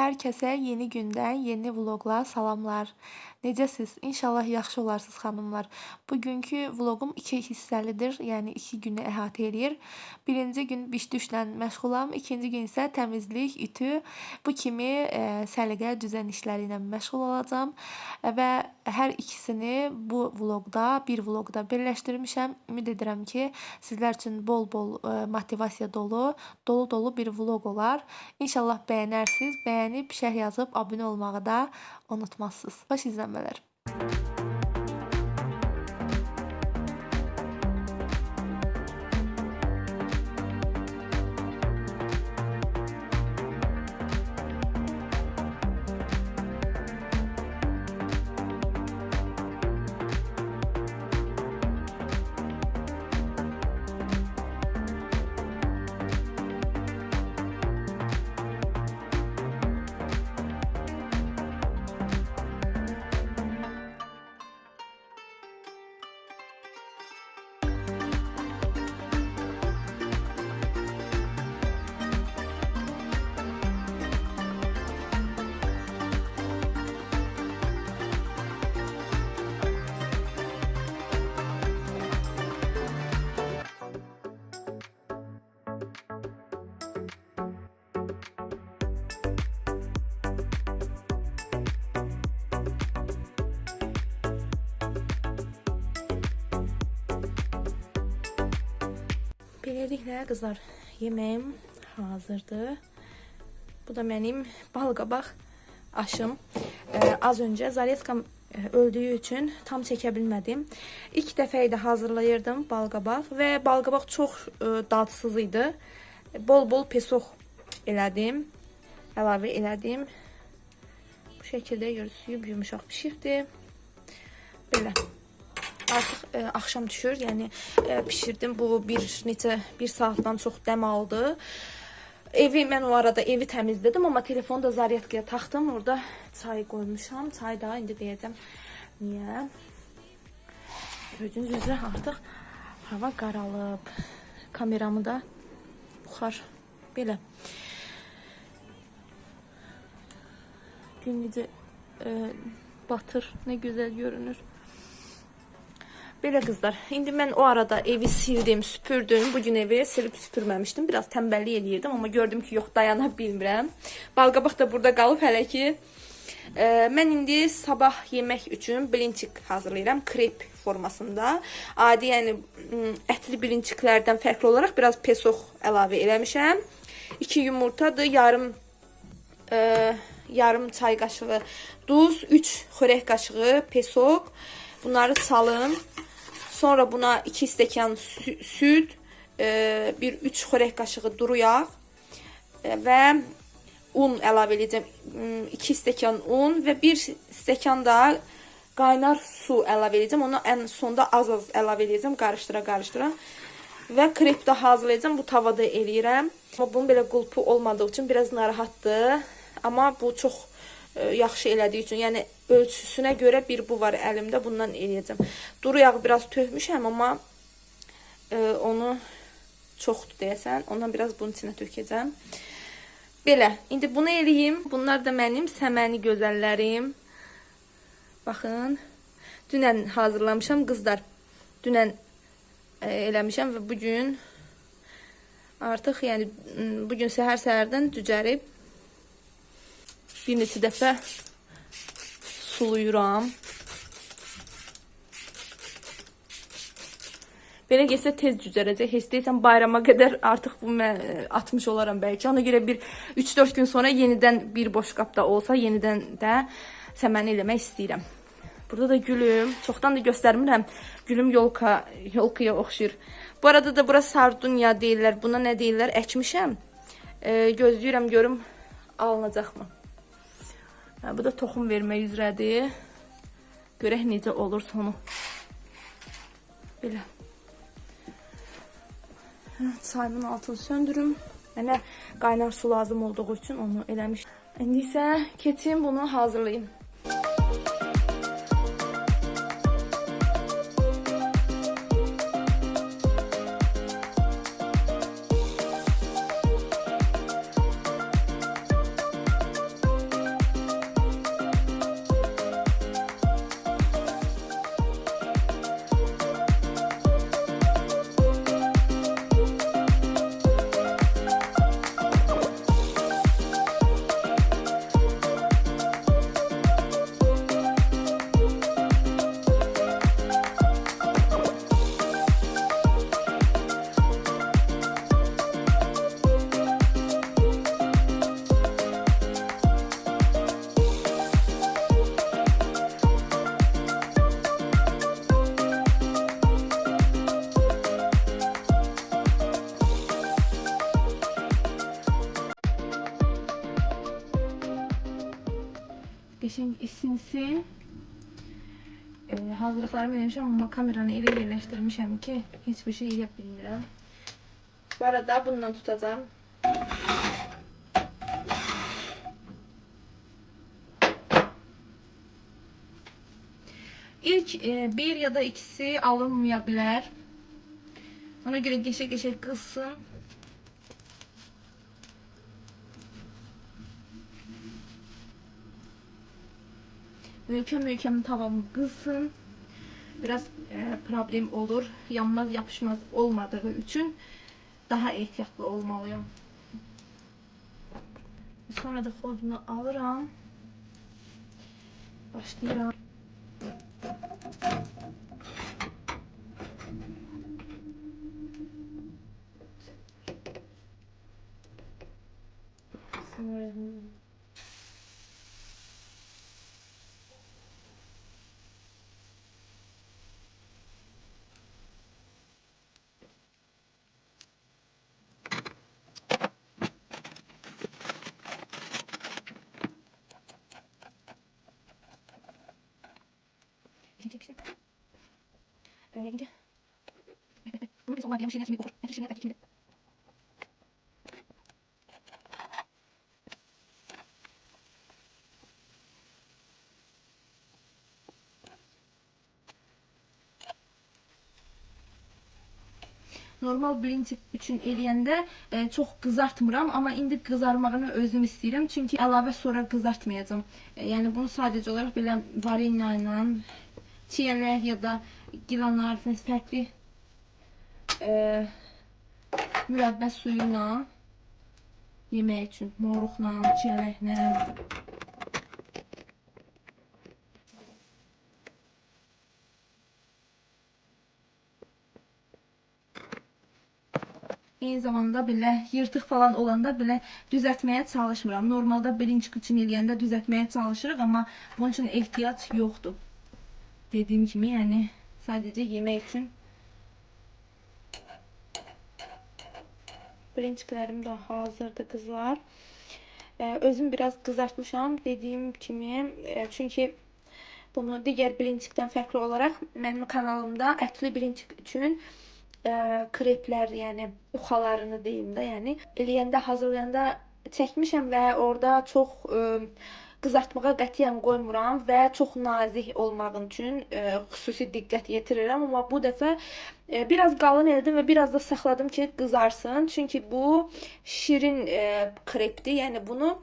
Hər kəsə yeni gündən, yeni vloqla salamlar. Necəsiz? İnşallah yaxşı olarsınız xanımlar. Bugünkü vloqum 2 hissəlidir, yəni 2 günü əhatə eləyir. Birinci gün biş-düşlə məşğulam, ikinci gün isə təmizlik, ütü, bu kimi səliqə, düzən işləri ilə məşğul olacağam və hər ikisini bu vloqda, bir vloqda birləşdirmişəm. Ümid edirəm ki, sizlər üçün bol-bol motivasiya dolu bir vloq olar. İnşallah bəyənərsiniz. Bəyənib, şərh yazıb, abunə olmağı da unutmazsınız. Xoş izlənmələr. Beləliklə qızlar, yeməyim hazırdır. Bu da mənim balqabaq aşım. Az öncə zaretkam öldüyü üçün tam çəkə bilmədim. İlk dəfə idi hazırlayırdım balqabaq və balqabaq çox dadsız idi. Bol-bol pesoq elədim, əlavə elədim. Bu şəkildə görürsünüz, yumuşaq bişibdi. Belə. Artıq axşam düşür, yəni pişirdim. Bu bir saatdan çox dəm aldı. Mən o arada evi təmizlədim, amma telefonu da zaryadkaya taxdım. Orada çay qoymuşam. Çay da indi deyəcəm niyə. Gördüyünüz üzrə artıq hava qaralıb. Kameramı da buxar. Belə. Gün necə batır, nə gözəl görünür. Belə qızlar, indi mən o arada evi sildim, süpürdüm. Bugün evi silib süpürməmişdim. Biraz tənbəllik eləyirdim, amma gördüm ki, yox, dayana bilmirəm. Balqabaq da burada qalıb hələ ki. Mən indi sabah yemək üçün bilinçik hazırlayıram, krep formasında. Adi, yəni ətli bilinçiklərdən fərqli olaraq biraz pesoq əlavə eləmişəm. 2 yumurtadır, yarım çay qaşığı duz, 3 xörək qaşığı pesoq. Bunları salım. Sonra buna 2 stəkan süd, 3 xörək qaşığı duru yağ və un əlavə edəcəm. 2 stəkan un və 1 stəkan da qaynar su əlavə edəcəm. Onu ən sonda az-az əlavə edəcəm, qarışdıra. Və krep də hazırlayacağım. Bu tavada eləyirəm. Bunun belə qulpu olmadığı üçün biraz narahatdır. Amma bu çox yaxşı elədiyi üçün, yəni ölçüsünə görə bir bu var əlimdə, bundan eləyəcəm. Duru yağı biraz tökmüşəm, amma onu çoxdur deyəsən, ondan biraz bunun içinə tökəcəm. Belə, indi bunu eləyim. Bunlar da mənim səməni gözəllərim. Baxın, dünən hazırlamışam qızlar. Dünən eləmişəm və bugün artıq, yəni bugün səhər-səhərdən cücərib. Bir neçə dəfə suluyuram. Belə gəlsə tez cücərəcək. Heç deyəsən bayrama qədər artıq bu mən atmış olaram bəlkə. Ona görə bir 3-4 gün sonra yenidən bir boş qabda olsa, yenidən də səməni eləmək istəyirəm. Burada da gülüm. Çoxdan da göstərmirəm. Gülüm yolkaya oxşur. Bu arada da bura sardunya deyirlər. Buna nə deyirlər? Əkmişəm. Gözləyirəm görüm alınacaqmı? Bu da toxum vermək üzrədir. Görək necə olur sonu. Belə. Çayımın altını söndürüm. Mənə qaynar su lazım olduğu üçün onu eləmişdim. İndi isə keçim bunu hazırlayayım. Qəşəng isinsin. Hazırlıqlarımı eləmişəm, amma kameranı elə yerləşdirmişəm ki, heç bir şey edə bilmirəm. Bu arada bundan tutacağım. İlk bir ya da ikisi alınmaya bilər. Ona görə qəşəng qızsın. Möhkəm tavamı qızsın. Biraz problem olur. Yanmaz, yapışmaz olmadığı üçün daha ehtiyatlı olmalıyım. Sonra da xodunu alıram. Başlayıram. Sonra böyle gidiyor. Bunu biz olmayan şeyler şimdi olur. Her şeyler belki normal bilinçik üçün eləyəndə çox qızartmıram, amma indi qızarmağını özüm istəyirəm, çünki əlavə sonra qızartmayacağım. Yəni bunu sadəcə olaraq belə varenья ilə, çiyələk ya da gilanlar, fərqli mürəbbə suyu ilə yemək üçün, moruqla, çiyələklə. Eyni zamanda belə yırtıq falan olanda belə düzəltməyə çalışmıram. Normalda birinci üçün eləyəndə düzəltməyə çalışırıq, amma bunun üçün ehtiyac yoxdur. Dediyim kimi, yəni sadəcə yemək üçün. Birinçiklərim də hazırdır qızlar. Özüm biraz qızartmışam dediyim kimi. Çünki bunu digər birinçikdən fərqli olaraq mənim kanalımda ətli birinçik üçün kreplər, yəni uxalarını deyim də, yəni eləyəndə, hazırlayanda çəkmişəm və orada çox qızartmağa qətiyyən qoymuram və çox nazik olmağın üçün xüsusi diqqət yetirirəm. Amma bu dəfə biraz qalın elədim və biraz da saxladım ki, qızarsın. Çünki bu şirin krepdir. Yəni bunu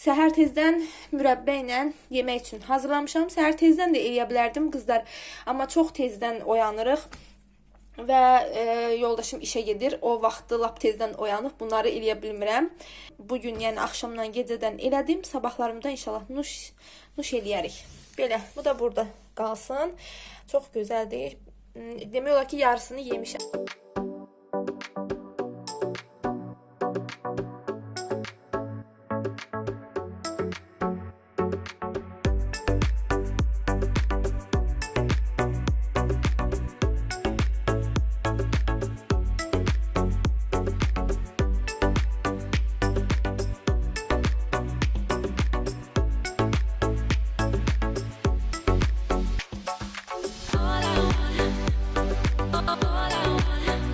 səhər tezdən mürəbbə ilə yemək üçün hazırlamışam. Səhər tezdən də eləyə bilərdim qızlar, amma çox tezdən oyanırıq. Və yoldaşım işə gedir. O vaxtı lap tezdən oyanıb bunları eləyə bilmirəm. Bugün, yəni axşamdan, gecədən elədim. Sabahlarımda inşallah nuş eləyərik. Belə, bu da burada qalsın. Çox gözəldir. Demək olar ki, yarısını yemişəm. All I want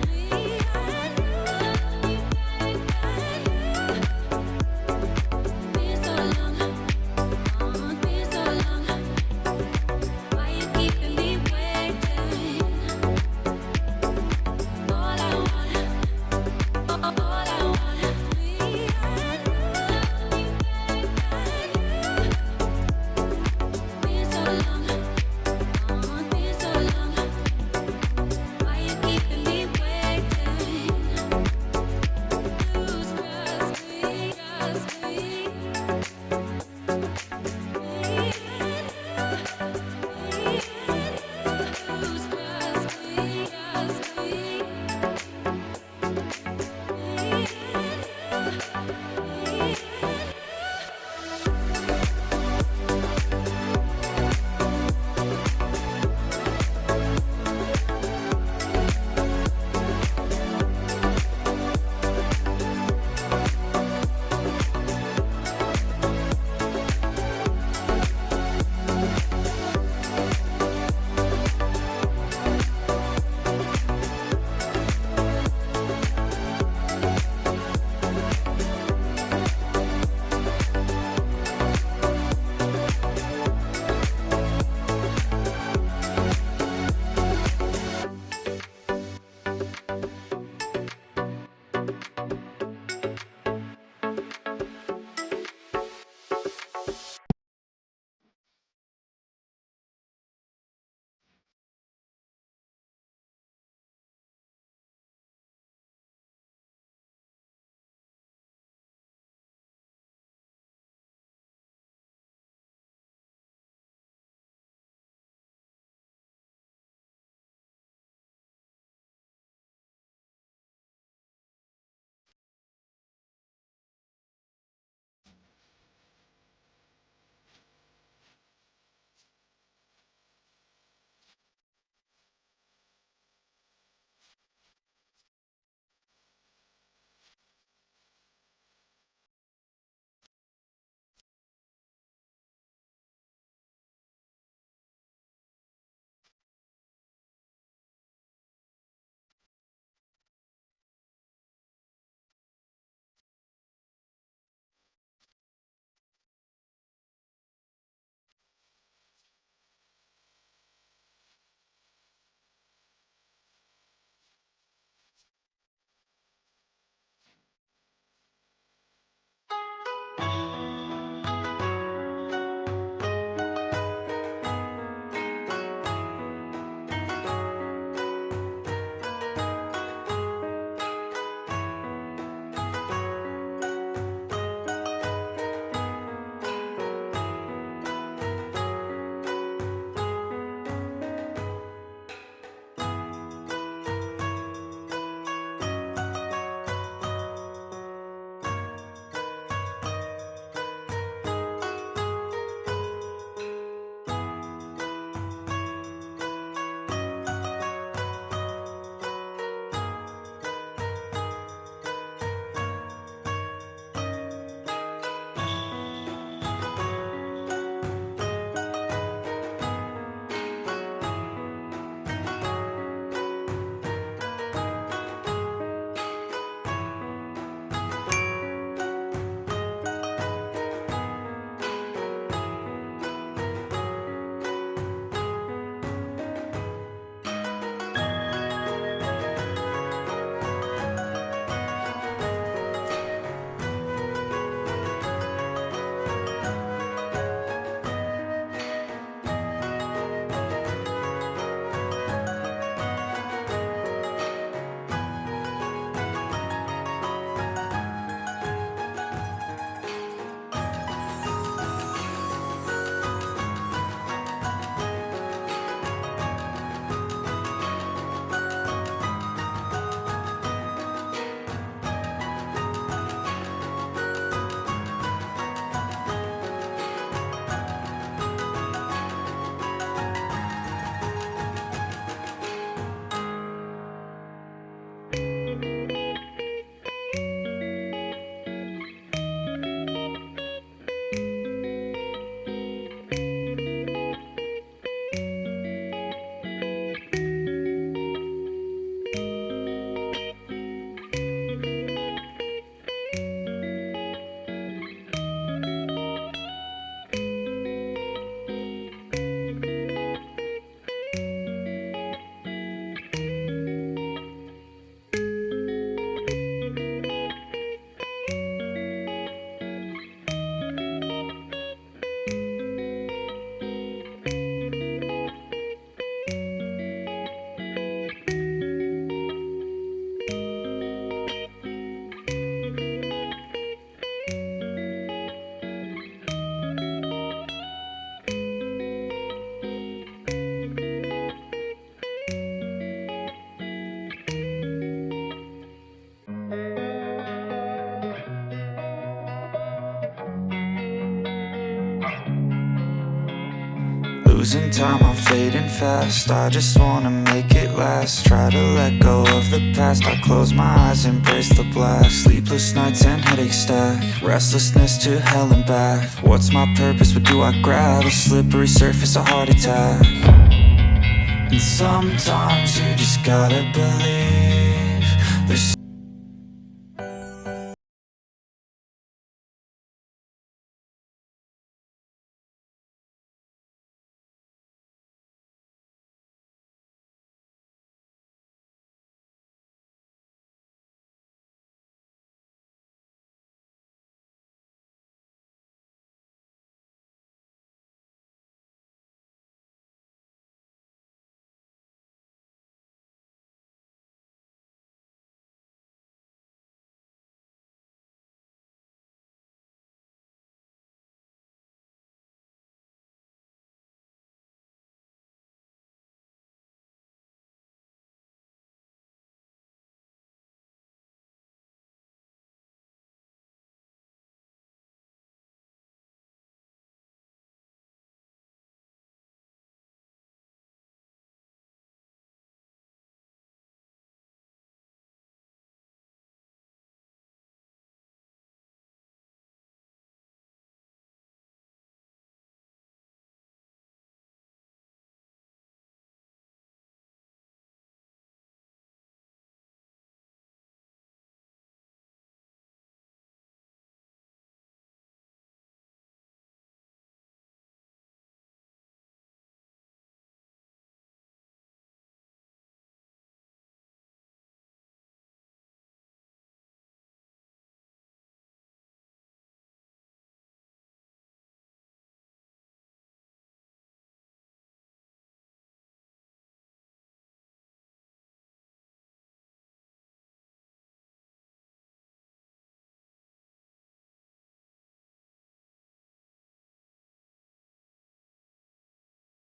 losing time, I'm fading fast. I just wanna make it last. Try to let go of the past. I close my eyes, embrace the blast. Sleepless nights and headaches stack. Restlessness to hell and back. What's my purpose? What do I grab? A slippery surface, a heart attack. And sometimes you just gotta believe there's